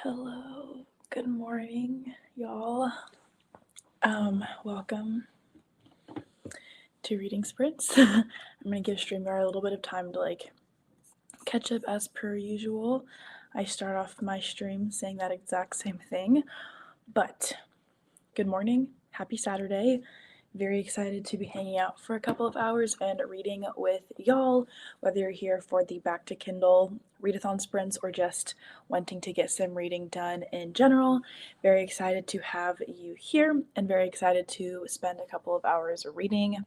Hello, good morning, y'all. Welcome to Reading Sprints. I'm gonna give StreamYard a little bit of time to catch up as per usual. I start off my stream saying that exact same thing, but good morning, happy Saturday. Very excited to be hanging out for a couple of hours and reading with y'all, whether you're here for the Back to Kindle readathon sprints or just wanting to get some reading done in general. Very excited to have you here and very excited to spend a couple of hours reading.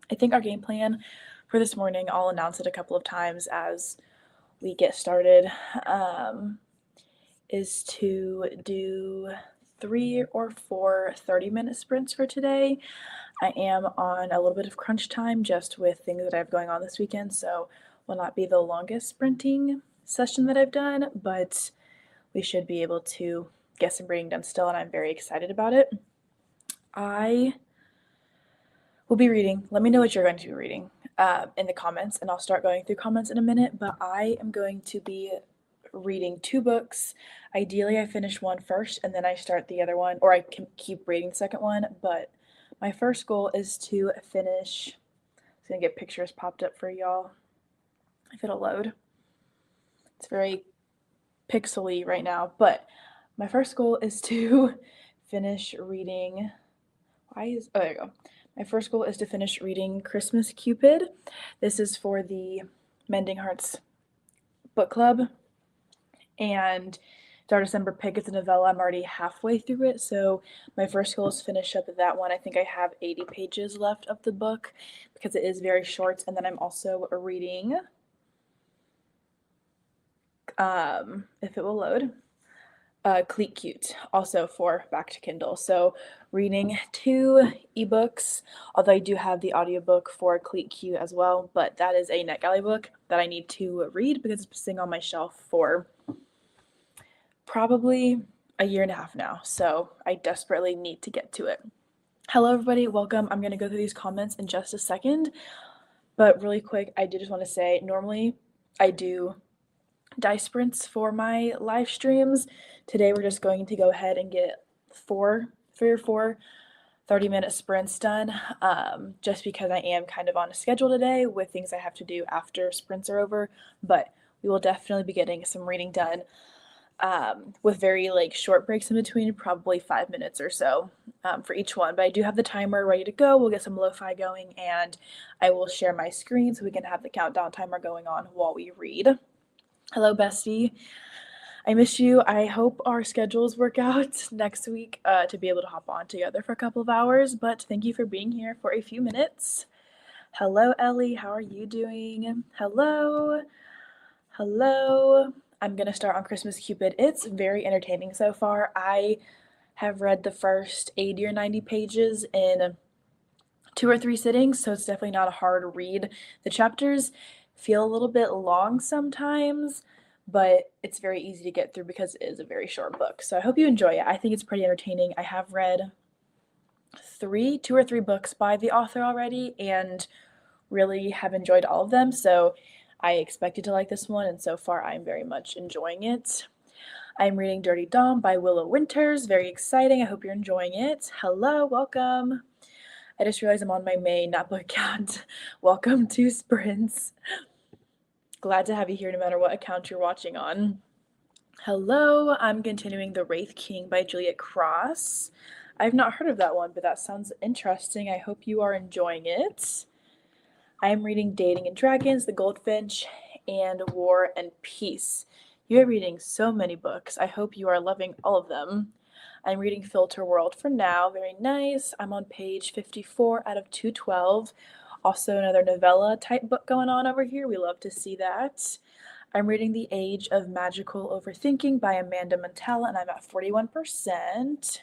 I think our game plan for this morning, I'll announce it a couple of times as we get started, is to do 3 or 4 30-minute sprints for today. I am on a little bit of crunch time just with things that I have going on this weekend, so will not be the longest sprinting session that I've done, but we should be able to get some reading done still, and I'm very excited about it. I will be reading. Let me know what you're going to be reading in the comments, and I'll start going through comments in a minute, but I am going to be reading 2 books. Ideally, I finish one first and then I start the other one, or I can keep reading the second one, but my first goal is to finish. I'm gonna get pictures popped up for y'all if it'll load. It's very pixely right now, but my first goal is to finish reading. Oh, there you go. My first goal is to finish reading Christmas Cupid. This is for the Mending Hearts book club, and it's our December pick. It's a novella. I'm already halfway through it, so my first goal is to finish up that one. I think I have 80 pages left of the book because it is very short, and then I'm also reading, if it will load, Cleat Cute, also for Back to Kindle. So reading 2 ebooks, although I do have the audiobook for Cleat Cute as well, but that is a NetGalley book that I need to read because it's been sitting on my shelf for probably a year and a half now, so I desperately need to get to it. Hello everybody, welcome. I'm going to go through these comments in just a second, but really quick, I did just want to say, normally I do dice sprints for my live streams. Today we're just going to go ahead and get 3 or 4 30-minute sprints done, just because I am kind of on a schedule today with things I have to do after sprints are over, but we will definitely be getting some reading done with very short breaks in between, probably 5 minutes or so for each one. But I do have the timer ready to go. We'll get some lo-fi going, and I will share my screen so we can have the countdown timer going on while we read. Hello, bestie. I miss you. I hope our schedules work out next week to be able to hop on together for a couple of hours, but thank you for being here for a few minutes. Hello, Ellie. How are you doing? Hello. Hello. I'm going to start on Christmas Cupid. It's very entertaining so far. I have read the first 80 or 90 pages in 2 or 3 sittings, so it's definitely not a hard read. The chapters feel a little bit long sometimes, but it's very easy to get through because it is a very short book. So I hope you enjoy it. I think it's pretty entertaining. I have read 2 or 3 books by the author already and really have enjoyed all of them, so I expected to like this one, and so far I'm very much enjoying it. I'm reading Dirty Dawn by Willow Winters. Very exciting. I hope you're enjoying it. Hello, welcome. I just realized I'm on my main Notebook account. Welcome to Sprints. Glad to have you here no matter what account you're watching on. Hello, I'm continuing The Wraith King by Juliet Cross. I've not heard of that one, but that sounds interesting. I hope you are enjoying it. I'm reading Dating and Dragons, The Goldfinch, and War and Peace. You're reading so many books. I hope you are loving all of them. I'm reading Filter World for now. Very nice. I'm on page 54 out of 212. Also another novella type book going on over here. We love to see that. I'm reading The Age of Magical Overthinking by Amanda Montella, and I'm at 41%.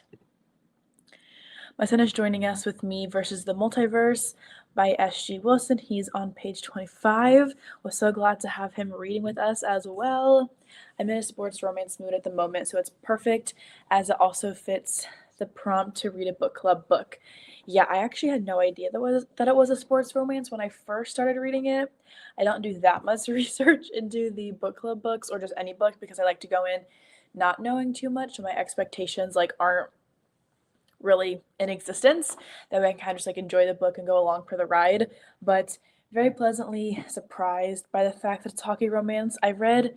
My son is joining us with Me versus the Multiverse by S.G. Wilson. He's on page 25. We're so glad to have him reading with us as well. I'm in a sports romance mood at the moment, so it's perfect as it also fits the prompt to read a book club book. Yeah, I actually had no idea that it was a sports romance when I first started reading it. I don't do that much research into the book club books or just any book because I like to go in not knowing too much, so my expectations like aren't really in existence. That way I can kind of just like enjoy the book and go along for the ride. But very pleasantly surprised by the fact that it's hockey romance. I read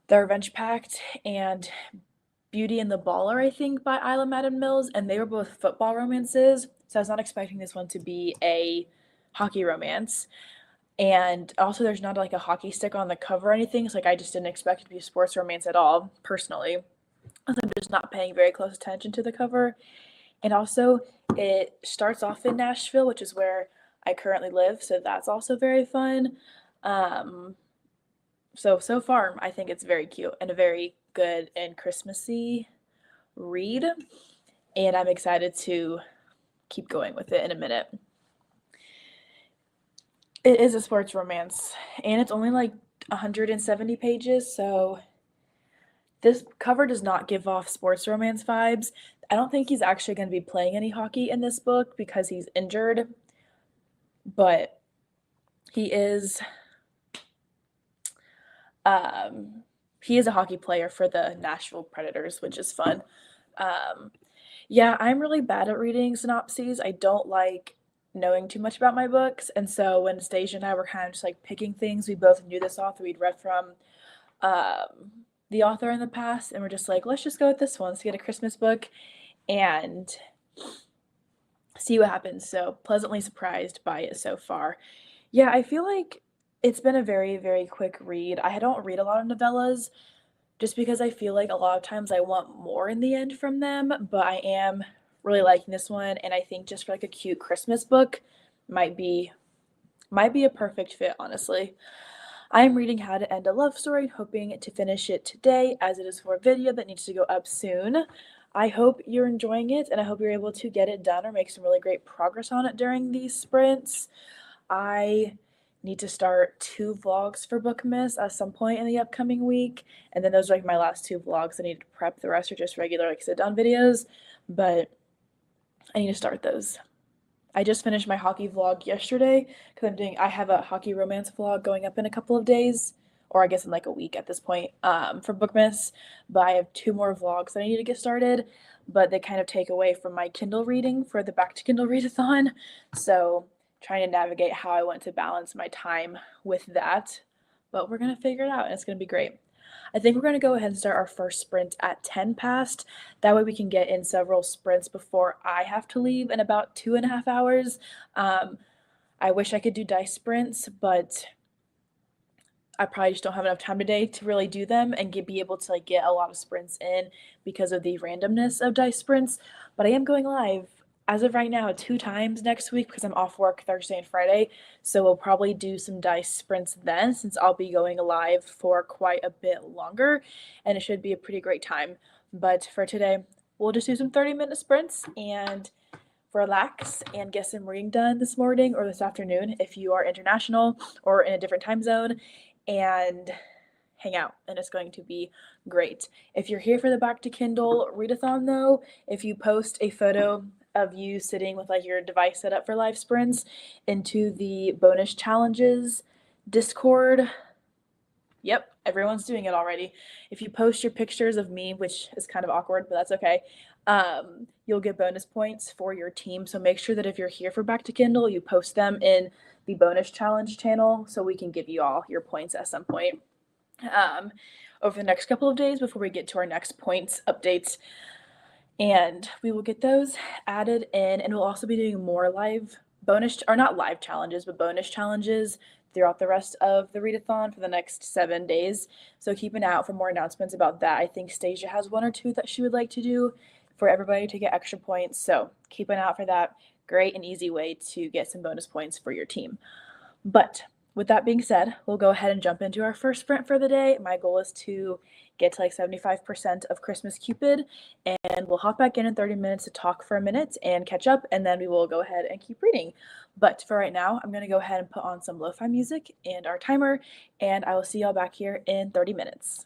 The Revenge Pact and Beauty and the Baller, I think, by Isla Madden Mills, and they were both football romances. So I was not expecting this one to be a hockey romance. And also, there's not like a hockey stick on the cover or anything. So like, I just didn't expect it to be a sports romance at all, personally. I'm just not paying very close attention to the cover. And also, it starts off in Nashville, which is where I currently live. So that's also very fun. Um, so far, I think it's very cute and a very good and Christmassy read. And I'm excited to keep going with it in a minute. It is a sports romance, and it's only like 170 pages, so this cover does not give off sports romance vibes. I don't think he's actually going to be playing any hockey in this book because he's injured, but he is um he is a hockey player for the Nashville Predators, which is fun. Um yeah, I'm really bad at reading synopses. I don't like knowing too much about my books, and so when Stasia and I were kind of just like picking things, we both knew this author we'd read from um the author in the past, and we're just like, let's just go with this one. Let's get a Christmas book and see what happens. So pleasantly surprised by it so far. Yeah, I feel like it's been a very, very quick read. I don't read a lot of novellas just because I feel like a lot of times I want more in the end from them, but I am really liking this one, and I think just for like a cute Christmas book might be a perfect fit, honestly. I am reading How to End a Love Story, hoping to finish it today as it is for a video that needs to go up soon. I hope you're enjoying it, and I hope you're able to get it done or make some really great progress on it during these sprints. I need to start 2 vlogs for Bookmas at some point in the upcoming week, and then those are like my last 2 vlogs I need to prep. The rest are just regular like sit down videos, but I need to start those. I just finished my hockey vlog yesterday because I have a hockey romance vlog going up in a couple of days, or I guess in like a week at this point, for Bookmas. But I have 2 more vlogs that I need to get started, but they kind of take away from my Kindle reading for the Back to Kindle readathon. So trying to navigate how I want to balance my time with that. But we're gonna figure it out, and it's gonna be great. I think we're going to go ahead and start our first sprint at 10 past. That way we can get in several sprints before I have to leave in about 2.5 hours. I wish I could do dice sprints, but I probably just don't have enough time today to really do them and be able to like get a lot of sprints in because of the randomness of dice sprints. But I am going live as of right now 2 times next week because I'm off work Thursday and Friday. So we'll probably do some dice sprints then since I'll be going live for quite a bit longer, and it should be a pretty great time. But for today, we'll just do some 30-minute sprints and relax and get some reading done this morning or this afternoon if you are international or in a different time zone, and hang out, and it's going to be great. If you're here for the Back to Kindle readathon though, if you post a photo of you sitting with like your device set up for live sprints into the bonus challenges Discord, yep, everyone's doing it already. If you post your pictures of me, which is kind of awkward, but that's okay, you'll get bonus points for your team. So make sure that if you're here for Back to Kindle, you post them in the bonus challenge channel so we can give you all your points at some point over the next couple of days before we get to our next points updates. And we will get those added in, and we'll also be doing more live bonus, or not live challenges, but bonus challenges throughout the rest of the readathon for the next 7 days. So keep an eye out for more announcements about that. I think Stasia has 1 or 2 that she would like to do for everybody to get extra points. So keep an eye out for that. Great and easy way to get some bonus points for your team. But with that being said, we'll go ahead and jump into our first sprint for the day. My goal is to get to like 75% of Christmas Cupid, and we'll hop back in 30 minutes to talk for a minute and catch up, and then we will go ahead and keep reading. But for right now, I'm going to go ahead and put on some lo-fi music and our timer, and I will see y'all back here in 30 minutes.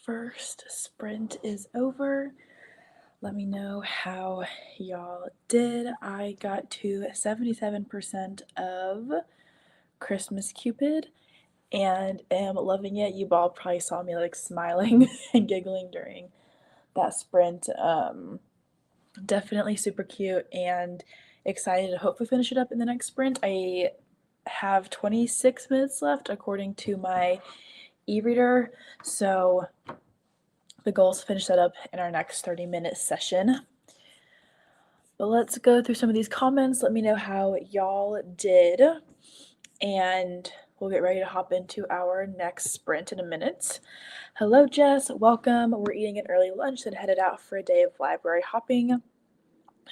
first sprint is over. Let me know how y'all did. I got to 77% of Christmas Cupid and am loving it. You all probably saw me like smiling and giggling during that sprint. Definitely super cute and excited to hopefully finish it up in the next sprint. I have 26 minutes left according to my e-reader, so the goal is to finish that up in our next 30-minute session. But let's go through some of these comments. Let me know how y'all did, and we'll get ready to hop into our next sprint in a minute. Hello, Jess. Welcome. We're eating an early lunch and headed out for a day of library hopping.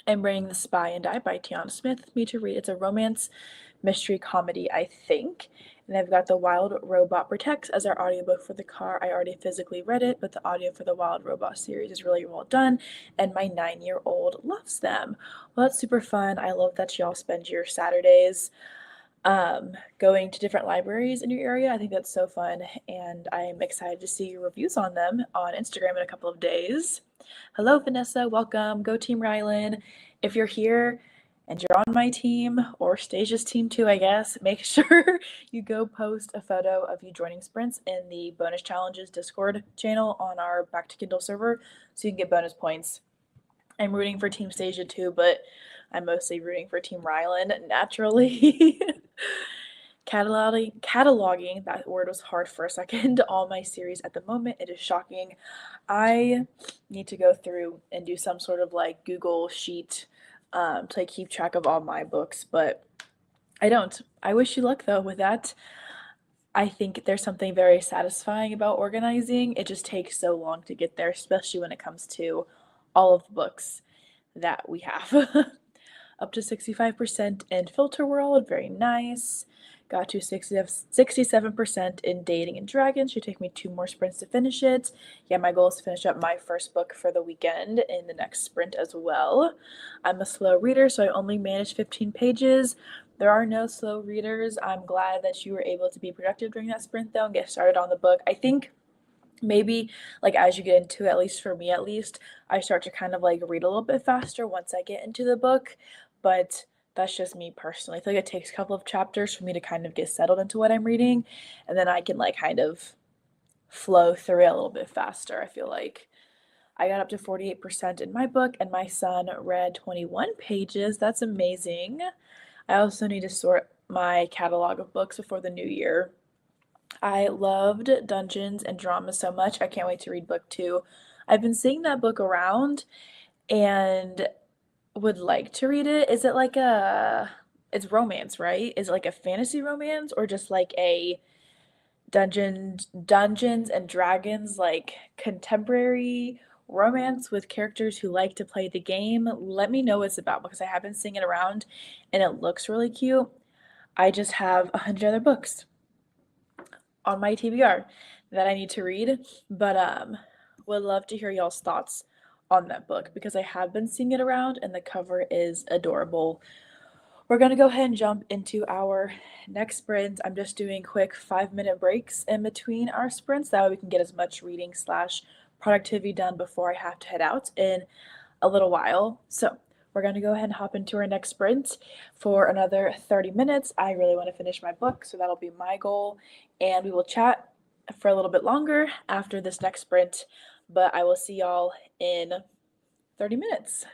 I'm bringing The Spy and I by Tiana Smith with me to read. It's a romance mystery comedy, I think. And I've got The Wild Robot Protects as our audiobook for the car. I already physically read it, but the audio for the Wild Robot series is really well done, and my 9-year-old loves them. Well, that's super fun. I love that y'all spend your Saturdays going to different libraries in your area. I think that's so fun, and I'm excited to see your reviews on them on Instagram in a couple of days. Hello, Vanessa. Welcome. Go Team Rylan. If you're here and you're on my team, or Stasia's team too, I guess, make sure you go post a photo of you joining sprints in the bonus challenges Discord channel on our Back to Kindle server so you can get bonus points. I'm rooting for Team Stasia too, but I'm mostly rooting for Team Rylan naturally. Cataloging, that word was hard for a second, all my series at the moment. It is shocking. I need to go through and do some sort of like Google sheet to like keep track of all my books, but I don't. I wish you luck though with that. I think there's something very satisfying about organizing. It just takes so long to get there, especially when it comes to all of the books that we have. Up to 65% in Filter World, very nice. Got to 67% in Dating and Dragons. Should take me 2 more sprints to finish it. Yeah, my goal is to finish up my first book for the weekend in the next sprint as well. I'm a slow reader, so I only managed 15 pages. There are no slow readers. I'm glad that you were able to be productive during that sprint though and get started on the book. I think maybe like as you get into it, at least for me at least, I start to kind of like read a little bit faster once I get into the book, but that's just me personally. I feel like it takes a couple of chapters for me to kind of get settled into what I'm reading, and then I can like kind of flow through it a little bit faster. I feel like I got up to 48% in my book, and my son read 21 pages. That's amazing. I also need to sort my catalog of books before the new year. I loved Dungeons and Drama so much. I can't wait to read book 2. I've been seeing that book around and would like to read it. Is it like it's romance, right? Is it like a fantasy romance or just like a Dungeons and Dragons like contemporary romance with characters who like to play the game? Let me know what it's about because I have been seeing it around and it looks really cute. I just have 100 other books on my TBR that I need to read, but would love to hear y'all's thoughts on that book because I have been seeing it around and the cover is adorable. We're gonna go ahead and jump into our next sprint. I'm just doing quick 5-minute breaks in between our sprints. That way we can get as much reading / productivity done before I have to head out in a little while. So we're gonna go ahead and hop into our next sprint for another 30 minutes. I really want to finish my book, so that'll be my goal. And we will chat for a little bit longer after this next sprint, but I will see y'all in 30 minutes.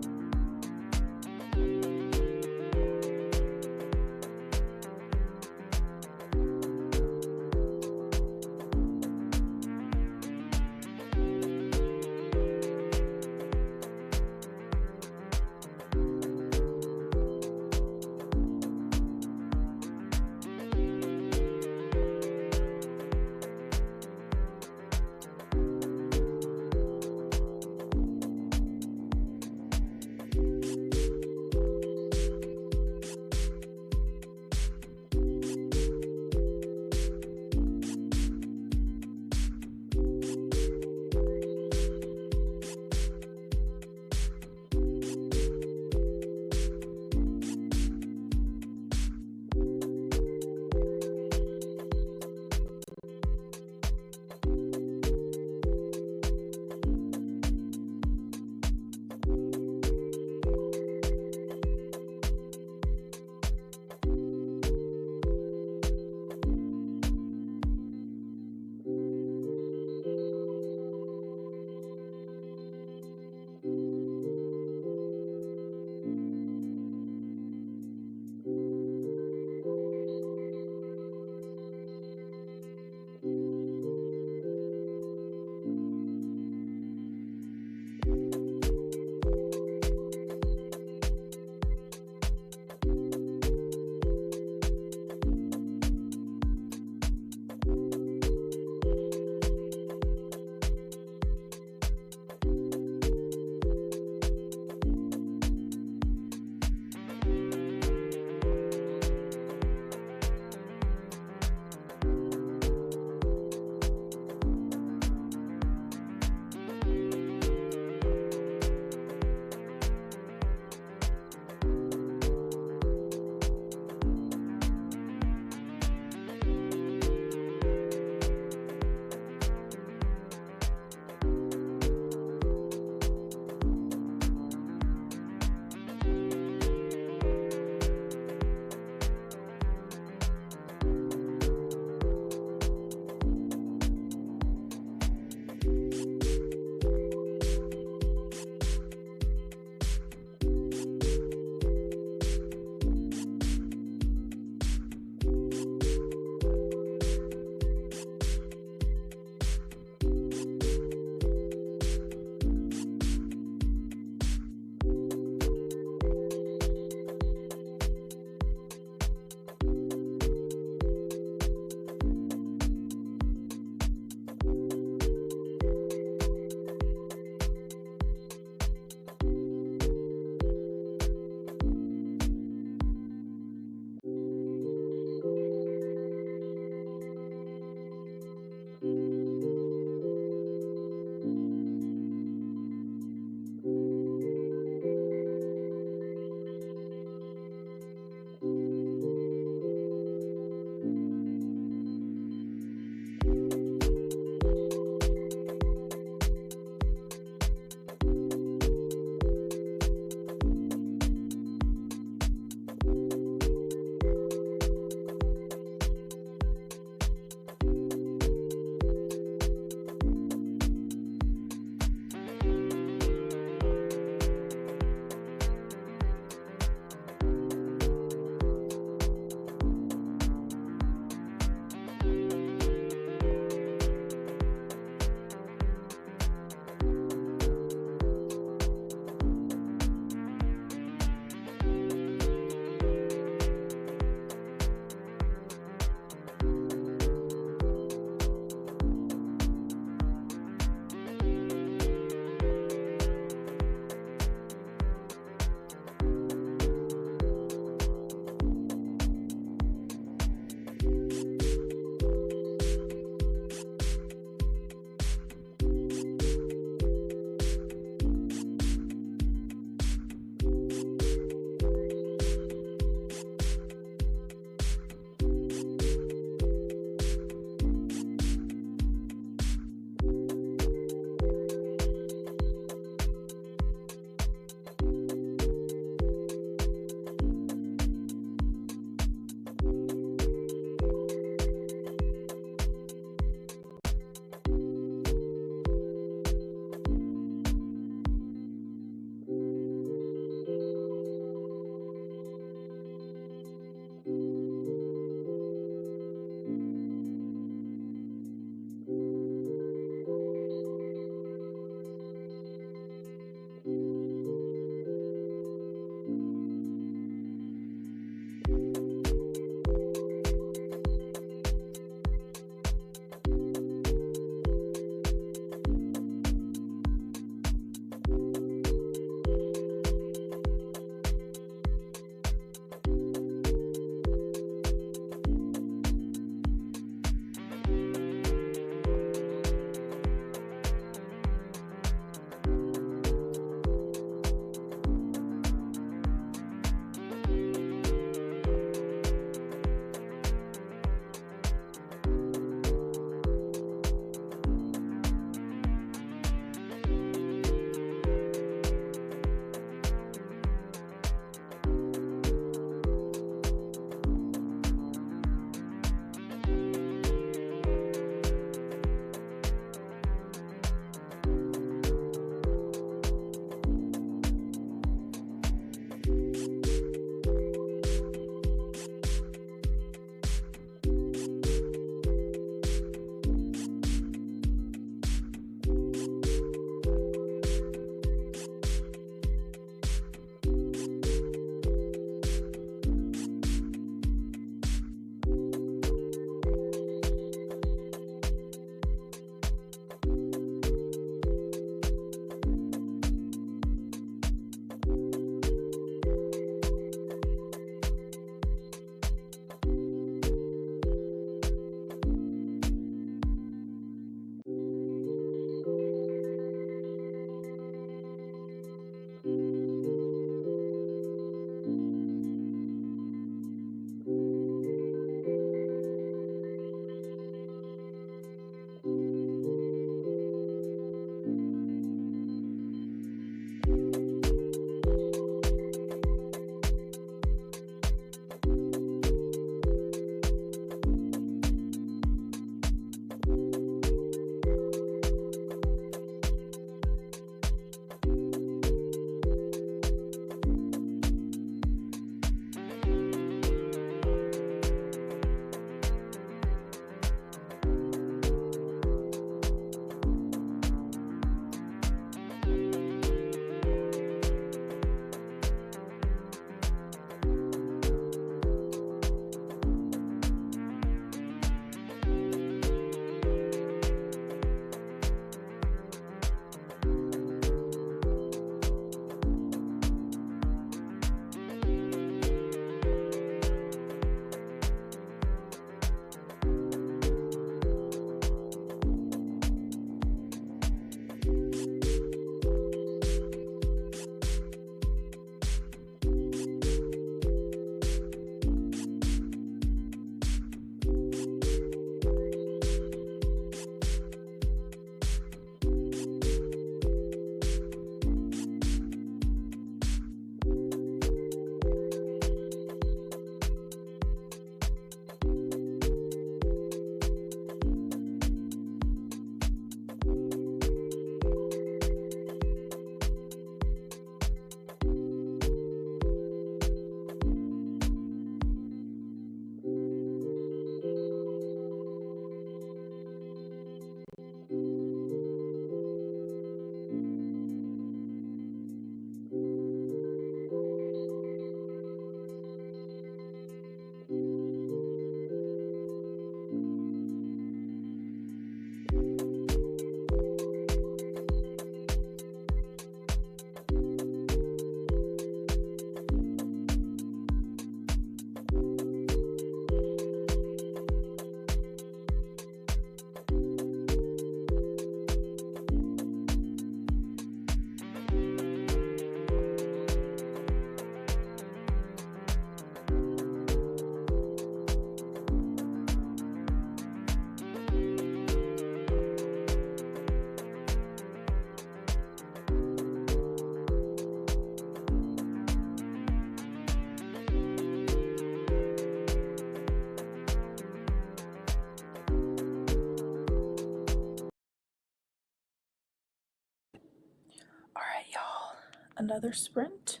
another sprint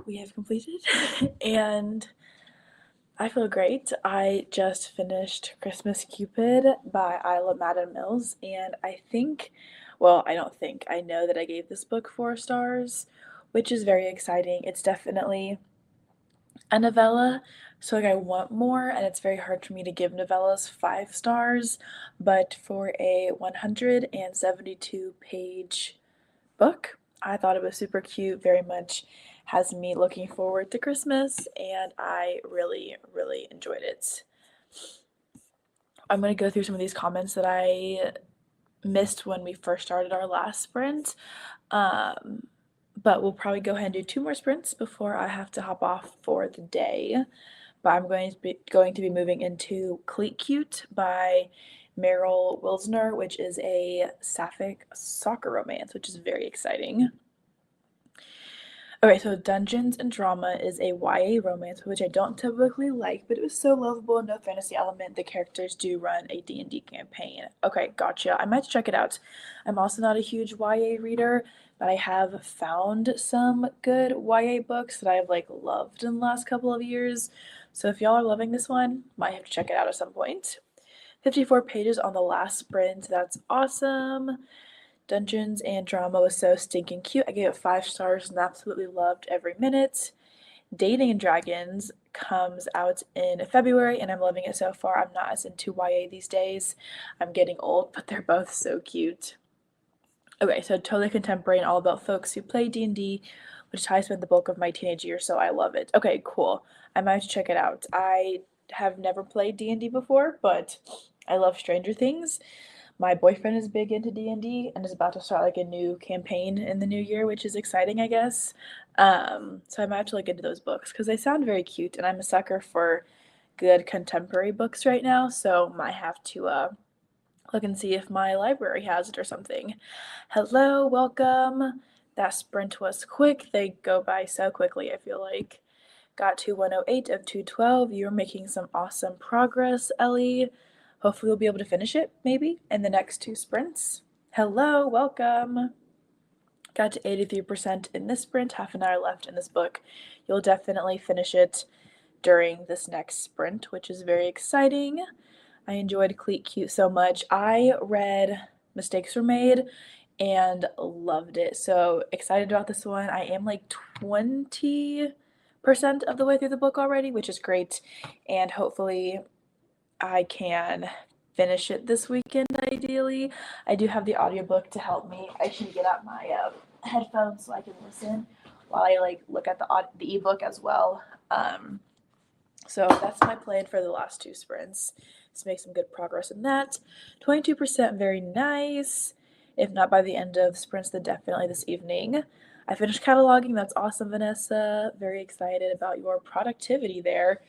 we have completed and I feel great. I just finished Christmas Cupid by Isla Madden Mills, and I think, well, I don't think, I know that I gave this book 4 stars, which is very exciting. It's definitely a novella, so like I want more, and it's very hard for me to give novellas 5 stars, but for a 172 page book, I thought it was super cute, very much has me looking forward to Christmas, and I really, really enjoyed it. I'm going to go through some of these comments that I missed when we first started our last sprint. But we'll probably go ahead and do 2 more sprints before I have to hop off for the day. But I'm going to be moving into Cleat Cute by Meryl Wilsner, which is a sapphic soccer romance, which is very exciting. Okay, so Dungeons and Drama is a YA romance, which I don't typically like, but it was so lovable, no fantasy element. The characters do run a D&D campaign. Okay, gotcha. I might check it out. I'm also not a huge YA reader, but I have found some good YA books that I've like loved in the last couple of years. So if y'all are loving this one, might have to check it out at some point. 54 pages on the last sprint. That's awesome. Dungeons and Drama was so stinking cute. I gave it 5 stars and absolutely loved every minute. Dating and Dragons comes out in February and I'm loving it so far. I'm not as into YA these days. I'm getting old, but they're both so cute. Okay, so totally contemporary and all about folks who play D&D, which ties with the bulk of my teenage years, so I love it. Okay, cool. I might have to check it out. I have never played D&D before, but I love Stranger Things. My boyfriend is big into D&D and is about to start like a new campaign in the new year, which is exciting, I guess. So I might have to look into those books because they sound very cute, and I'm a sucker for good contemporary books right now, so might have to look and see if my library has it or something. Hello, welcome. That sprint was quick. They go by so quickly, I feel like. Got to 108 of 212. You're making some awesome progress, Ellie. Hopefully we'll be able to finish it, maybe, in the next 2 sprints. Hello, welcome. Got to 83% in this sprint, half an hour left in this book. You'll definitely finish it during this next sprint, which is very exciting. I enjoyed Cleat Cute so much. I read Mistakes Were Made and loved it. So excited about this one. I am like 20% of the way through the book already, which is great. And hopefully I can finish it this weekend ideally. I do have the audiobook to help me. I should get out my headphones so I can listen while I like look at the ebook as well. So that's my plan for the last 2 sprints. Let's make some good progress in that. 22%, very nice. If not by the end of sprints, then definitely this evening. I finished cataloging. That's awesome, Vanessa. Very excited about your productivity there.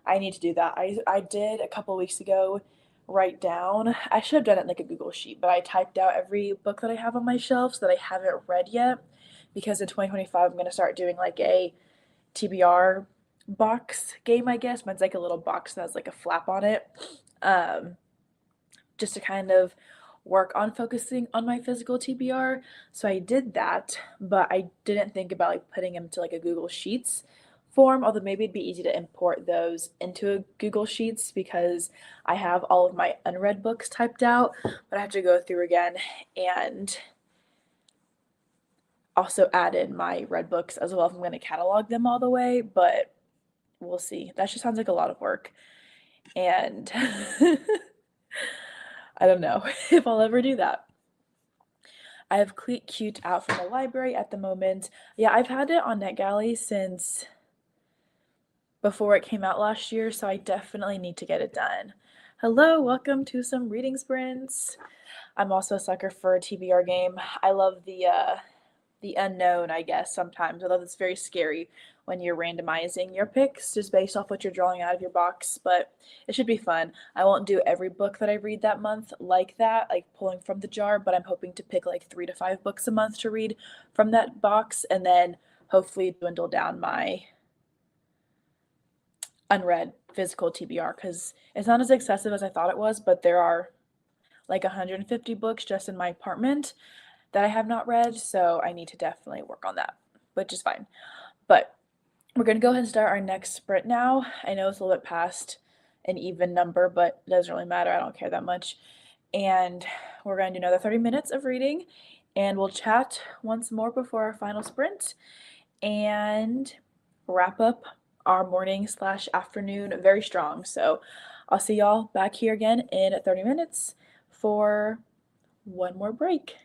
I need to do that. I did a couple weeks ago write down. I should have done it in like a Google sheet, but I typed out every book that I have on my shelves that I haven't read yet because in 2025 I'm going to start doing like a TBR box game, I guess. Mine's like a little box that has like a flap on it. Just to kind of work on focusing on my physical TBR. So I did that, but I didn't think about like putting them to like a Google Sheets form, although maybe it'd be easy to import those into a Google Sheets because I have all of my unread books typed out, but I have to go through again and also add in my read books as well if I'm going to catalog them all the way, but we'll see. That just sounds like a lot of work. And I don't know if I'll ever do that. I have Cleat Cute out from the library at the moment. Yeah, I've had it on NetGalley since before it came out last year, so I definitely need to get it done. Hello, welcome to some reading sprints. I'm also a sucker for a TBR game. I love the unknown, I guess, sometimes, although it's very scary when you're randomizing your picks just based off what you're drawing out of your box, but it should be fun. I won't do every book that I read that month like that, like pulling from the jar, but I'm hoping to pick like 3 to 5 books a month to read from that box and then hopefully dwindle down my unread physical TBR because it's not as excessive as I thought it was, but there are like 150 books just in my apartment. that I have not read, so I need to definitely work on that, which is fine. But we're going to go ahead and start our next sprint now. I know it's a little bit past an even number, but it doesn't really matter. I don't care that much. And we're going to do another 30 minutes of reading, and we'll chat once more before our final sprint and wrap up our morning / afternoon very strong. So I'll see y'all back here again in 30 minutes for one more break.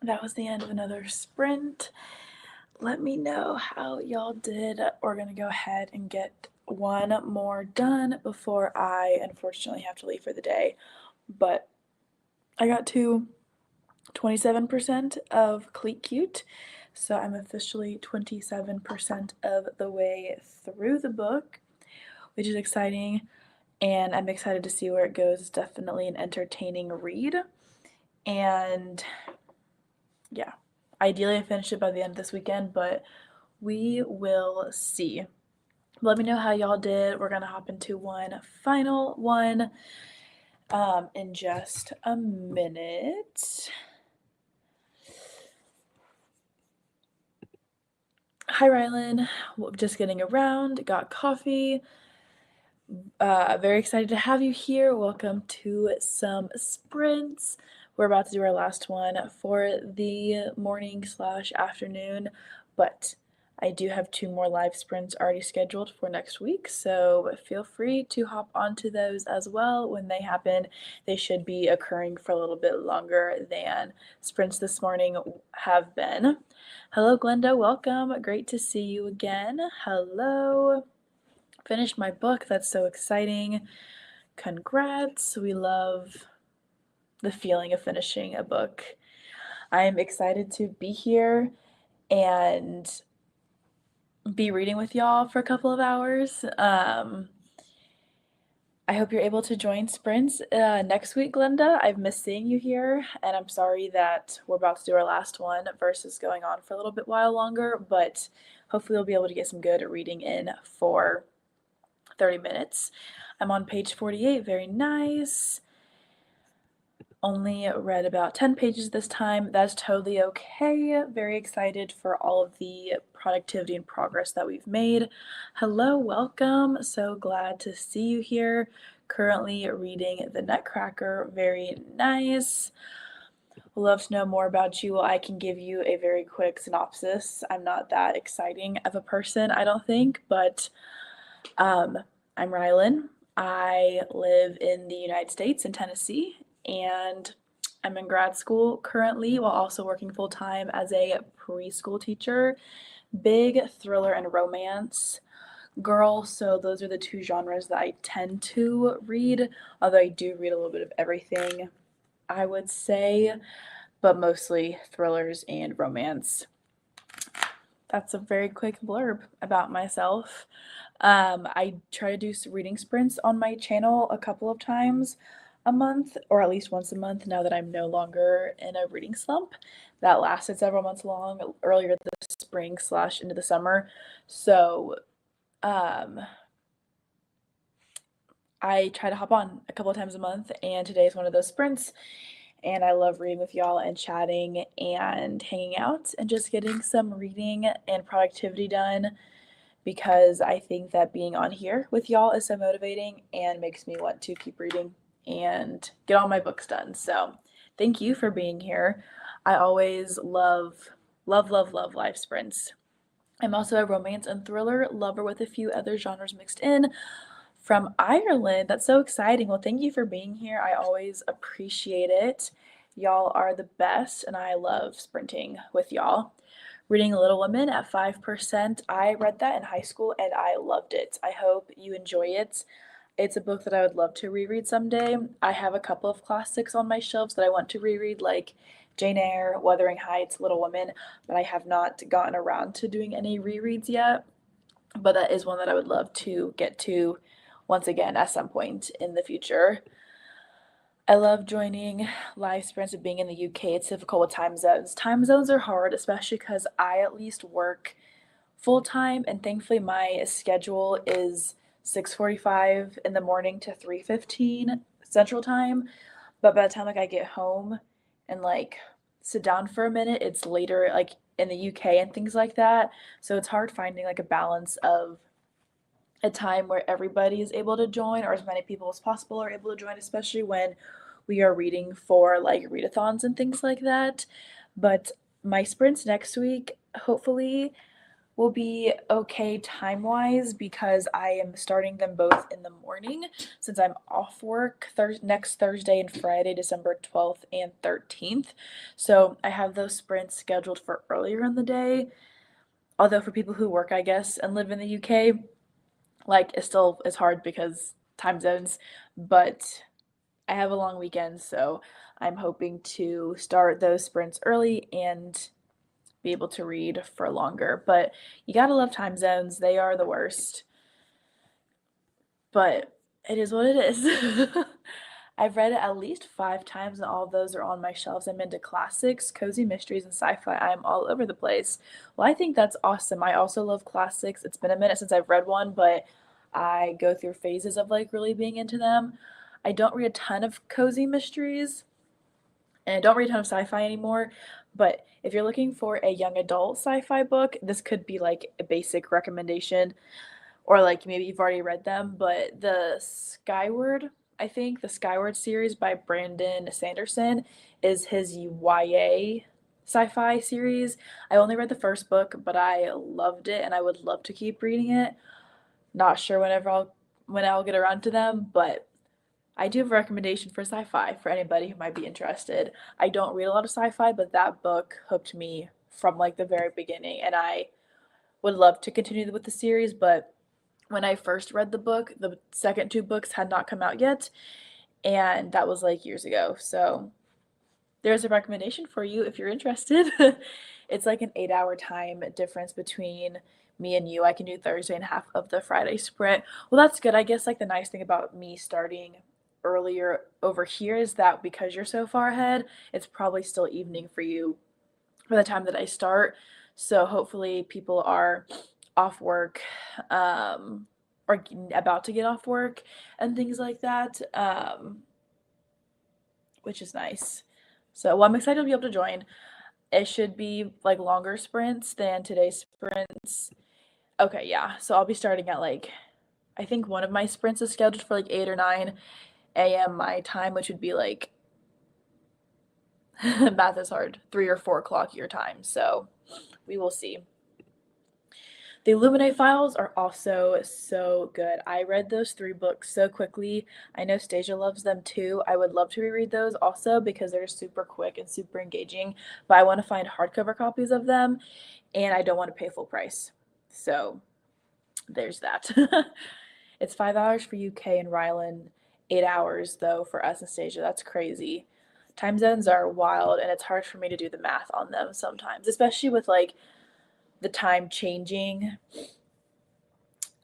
that was the end of another sprint. Let me know how y'all did. We're gonna go ahead and get one more done before I unfortunately have to leave for the day. But I got to 27% of Cleat Cute, so I'm officially 27% of the way through the book, which is exciting, and I'm excited to see where it goes. It's definitely an entertaining read, and yeah, ideally I finish it by the end of this weekend, but we will see. Let me know how y'all did. We're gonna hop into one final one in just a minute. Hi, Rylan. Just getting around. Got coffee. Very excited to have you here. Welcome to some sprints. We're about to do our last one for the morning slash afternoon, but I do have 2 more live sprints already scheduled for next week, so feel free to hop onto those as well when they happen. They should be occurring for a little bit longer than sprints this morning have been. Hello, Glenda. Welcome. Great to see you again. Hello. Finished my book. That's so exciting. Congrats. We love the feeling of finishing a book. I am excited to be here and be reading with y'all for a couple of hours. I hope you're able to join sprints next week, Glenda. I've missed seeing you here, and I'm sorry that we're about to do our last one versus going on for a little bit while longer, but hopefully we'll be able to get some good reading in for 30 minutes. I'm on page 48, very nice. Only read about 10 pages this time. That's totally okay. Very excited for all of the productivity and progress that we've made. Hello, welcome. So glad to see you here. Currently reading The Nutcracker. Very nice. Love to know more about you. I can give you a very quick synopsis. I'm not that exciting of a person, I don't think, but I'm Rylan. I live in the United States in Tennessee, and I'm in grad school currently while also working full time as a preschool teacher. Big thriller and romance girl, so those are the 2 genres that I tend to read, although I do read a little bit of everything, I would say, but mostly thrillers and romance. That's a very quick blurb about myself. I try to do reading sprints on my channel a couple of times a month, or at least once a month, now that I'm no longer in a reading slump. That lasted several months long, earlier this spring slash into the summer. So I try to hop on a couple of times a month, and today is one of those sprints. And I love reading with y'all and chatting and hanging out and just getting some reading and productivity done, because I think that being on here with y'all is so motivating and makes me want to keep reading and get all my books done. So thank you for being here. I always love live sprints. I'm also a romance and thriller lover with a few other genres mixed in. From Ireland. That's so exciting. Well, thank you for being here. I always appreciate it. Y'all are the best, and I love sprinting with y'all. Reading Little Women at 5%. I read that in high school and I loved it. I hope you enjoy it. It's a book that I would love to reread someday. I have a couple of classics on my shelves that I want to reread, like Jane Eyre, Wuthering Heights, Little Women, but I have not gotten around to doing any rereads yet. But that is one that I would love to get to once again at some point in the future. I love joining live sprints of being in the UK. It's difficult with time zones. Time zones are hard, especially because I at least work full time, and thankfully my schedule is 6:45 in the morning to 3:15 Central Time. But by the time I get home and sit down for a minute, it's later in the UK and things like that. So it's hard finding a balance of a time where everybody is able to join, or as many people as possible are able to join, especially when we are reading for readathons and things like that. But my sprints next week, hopefully will be okay time-wise because I am starting them both in the morning since I'm off work next Thursday and Friday, December 12th and 13th. So I have those sprints scheduled for earlier in the day. Although for people who work, I guess, and live in the UK, like it's hard because time zones, but I have a long weekend, so I'm hoping to start those sprints early and be able to read for longer. But you gotta love time zones, they are the worst. But it is what it is. I've read it at least 5 times, and all of those are on my shelves. I'm into classics, cozy mysteries, and sci-fi. I'm all over the place. Well, I think that's awesome. I also love classics. It's been a minute since I've read one, but I go through phases of like really being into them. I don't read a ton of cozy mysteries, and I don't read a ton of sci-fi anymore. But if you're looking for a young adult sci-fi book, this could be like a basic recommendation, or like maybe you've already read them, but I think the Skyward series by Brandon Sanderson is his YA sci-fi series. I only read the first book, but I loved it and I would love to keep reading it. Not sure when I'll get around to them, but I do have a recommendation for sci-fi for anybody who might be interested. I don't read a lot of sci-fi, but that book hooked me from like the very beginning, and I would love to continue with the series, but when I first read the book, the second two books had not come out yet, and that was like years ago. So there's a recommendation for you if you're interested. It's like an 8 hour time difference between me and you. I can do Thursday and half of the Friday sprint. Well, that's good. I guess like the nice thing about me starting earlier over here is that because you're so far ahead, it's probably still evening for you by the time that I start. So hopefully people are off work, or about to get off work and things like that, which is nice. So, well, I'm excited to be able to join. It should be like longer sprints than today's sprints. Okay, yeah. So I'll be starting at like, I think one of my sprints is scheduled for like 8 or 9 a.m. my time, which would be like, math is hard, 3 or 4 o'clock your time. So we will see. The Illuminate files are also so good. I read those 3 books so quickly. I know Stasia loves them too. I would love to reread those also because they're super quick and super engaging, but I want to find hardcover copies of them and I don't want to pay full price. So there's that. It's 5 hours for UK and Ryland, 8 hours though for us and Stasia. That's crazy. Time zones are wild and it's hard for me to do the math on them sometimes, especially with like the time changing,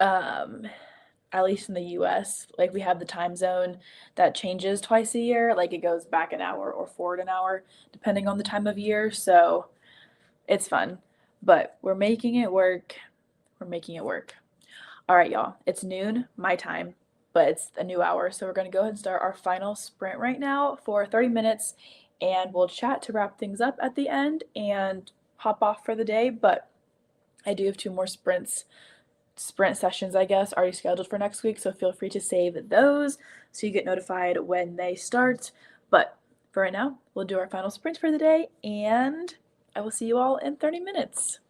at least in the US. Like we have the time zone that changes twice a year, like it goes back an hour or forward an hour depending on the time of year. So it's fun, but we're making it work. We're making it work. All right, y'all, it's noon my time, but it's a new hour, so we're going to go ahead and start our final sprint right now for 30 minutes, and we'll chat to wrap things up at the end and hop off for the day. But I do have 2 more sprint sessions, I guess, already scheduled for next week, so feel free to save those so you get notified when they start. But for right now, we'll do our final sprint for the day, and I will see you all in 30 minutes.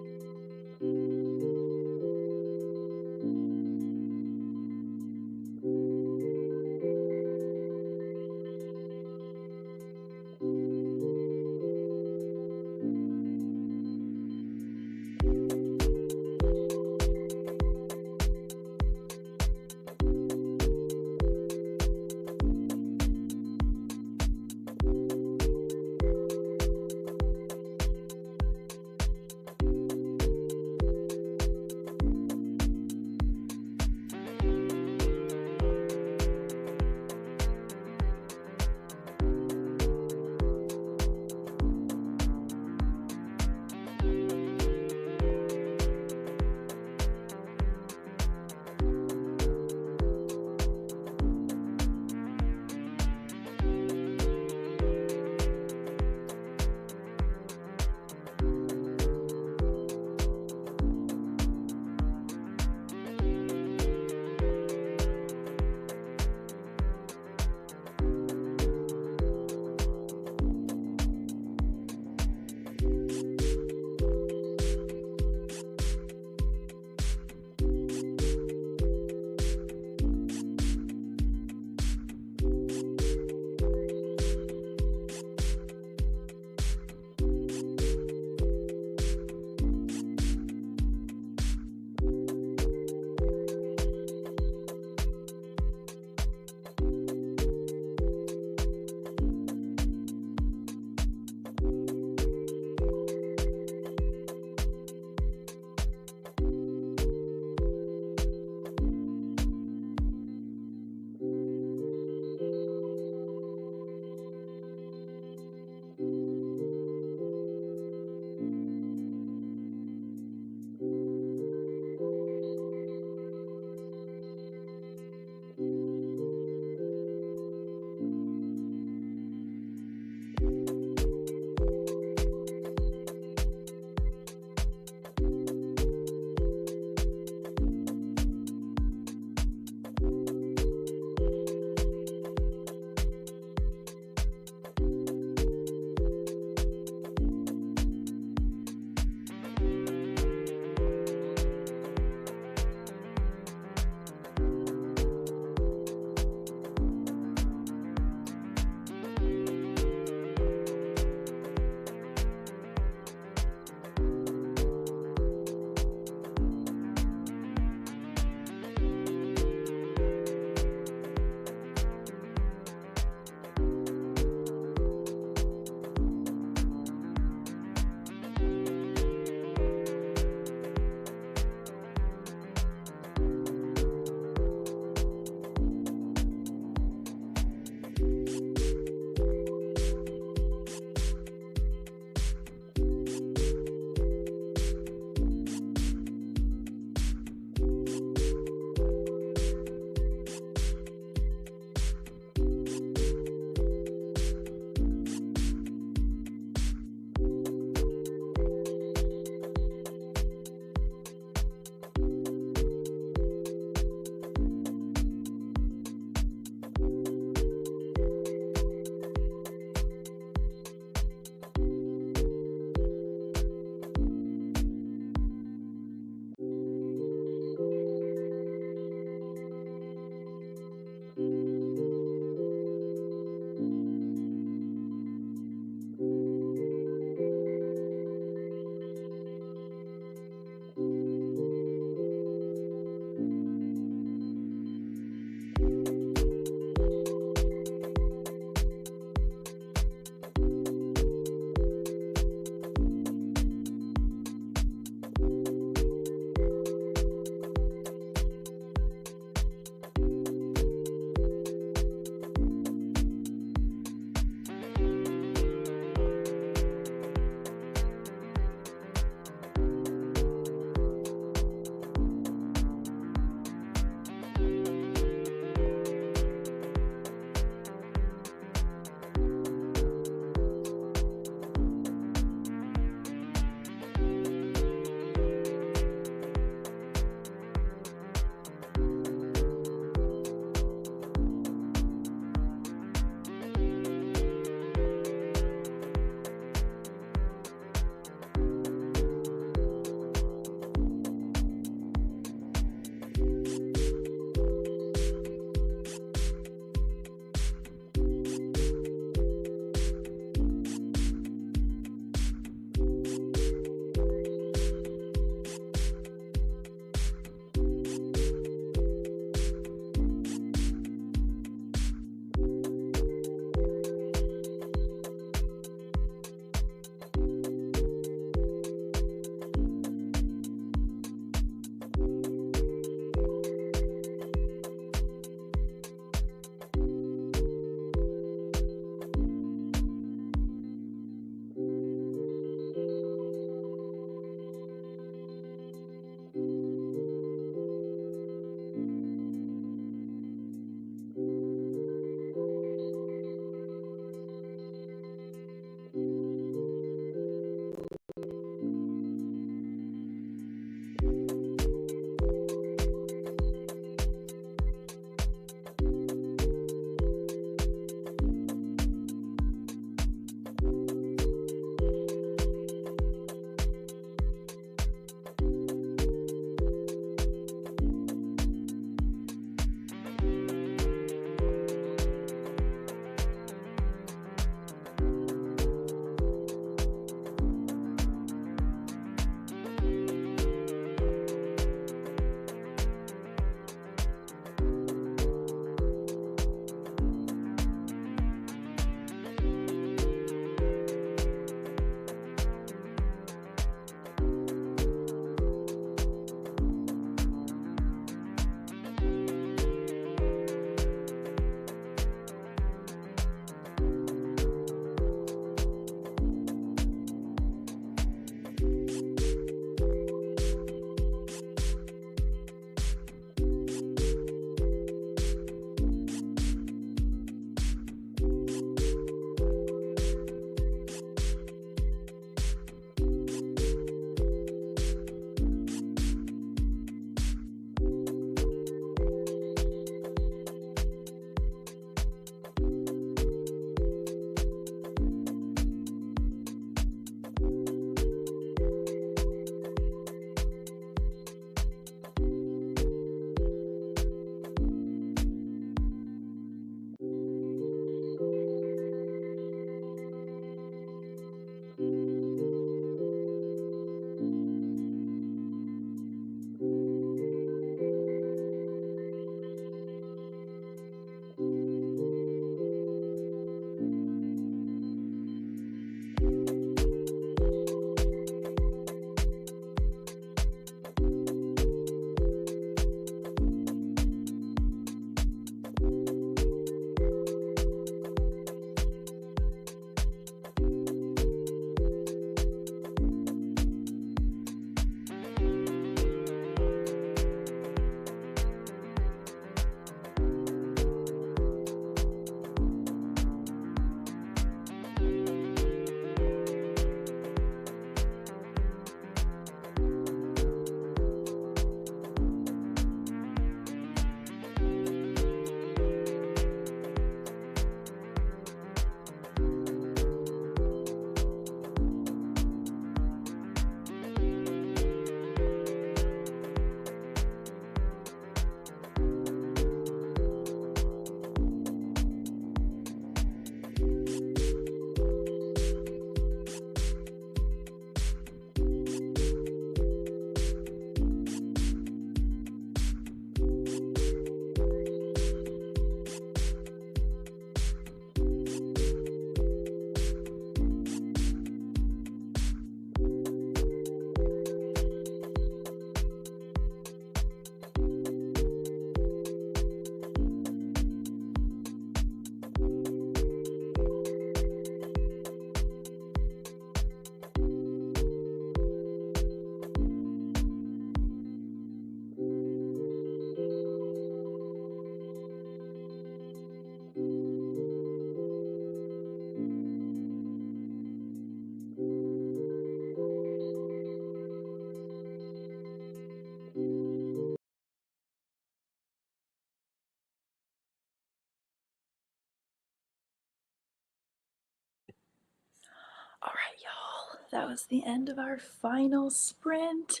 y'all, that was the end of our final sprint.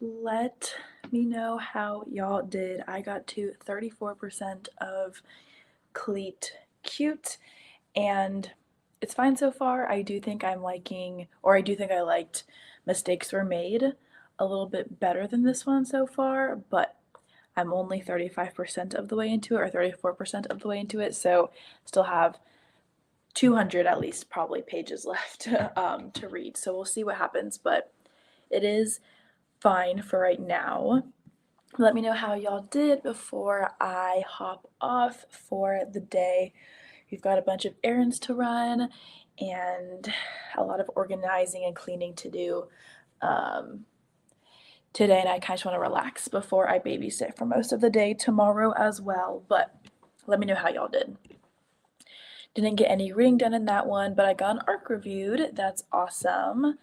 Let me know how y'all did. I got to 34% of cleat cute, and it's fine so far. I do think I'm liking, or I do think I liked Mistakes Were Made a little bit better than this one so far, but I'm only 35% of the way into it, or 34% of the way into it, so still have 200 at least probably pages left to read. So we'll see what happens, but it is fine for right now. Let me know how y'all did before I hop off for the day. We've got a bunch of errands to run and a lot of organizing and cleaning to do today, and I kind of want to relax before I babysit for most of the day tomorrow as well. But let me know how y'all did. Didn't get any reading done in that one, but I got an ARC reviewed. That's awesome.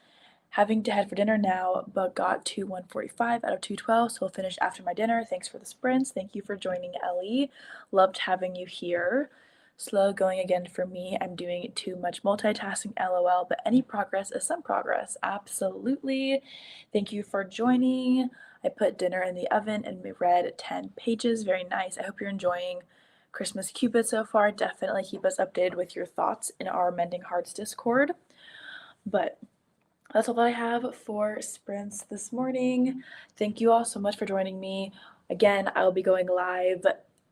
Having to head for dinner now, but got to 145 out of 212, so we'll finish after my dinner. Thanks for the sprints. Thank you for joining, Ellie. Loved having you here. Slow going again for me. I'm doing too much multitasking, lol, but any progress is some progress. Absolutely. Thank you for joining. I put dinner in the oven and we read 10 pages. Very nice. I hope you're enjoying Christmas Cupid so far. Definitely keep us updated with your thoughts in our Mending Hearts Discord. But that's all that I have for sprints this morning. Thank you all so much for joining me. Again, I will be going live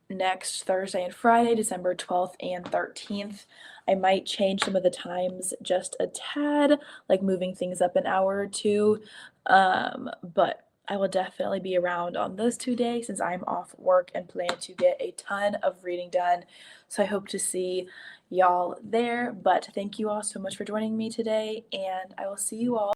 next Thursday and Friday, December 12th and 13th. I might change some of the times just a tad, like moving things up an hour or two, but I will definitely be around on those 2 days since I'm off work and plan to get a ton of reading done. So I hope to see y'all there. But thank you all so much for joining me today, and I will see you all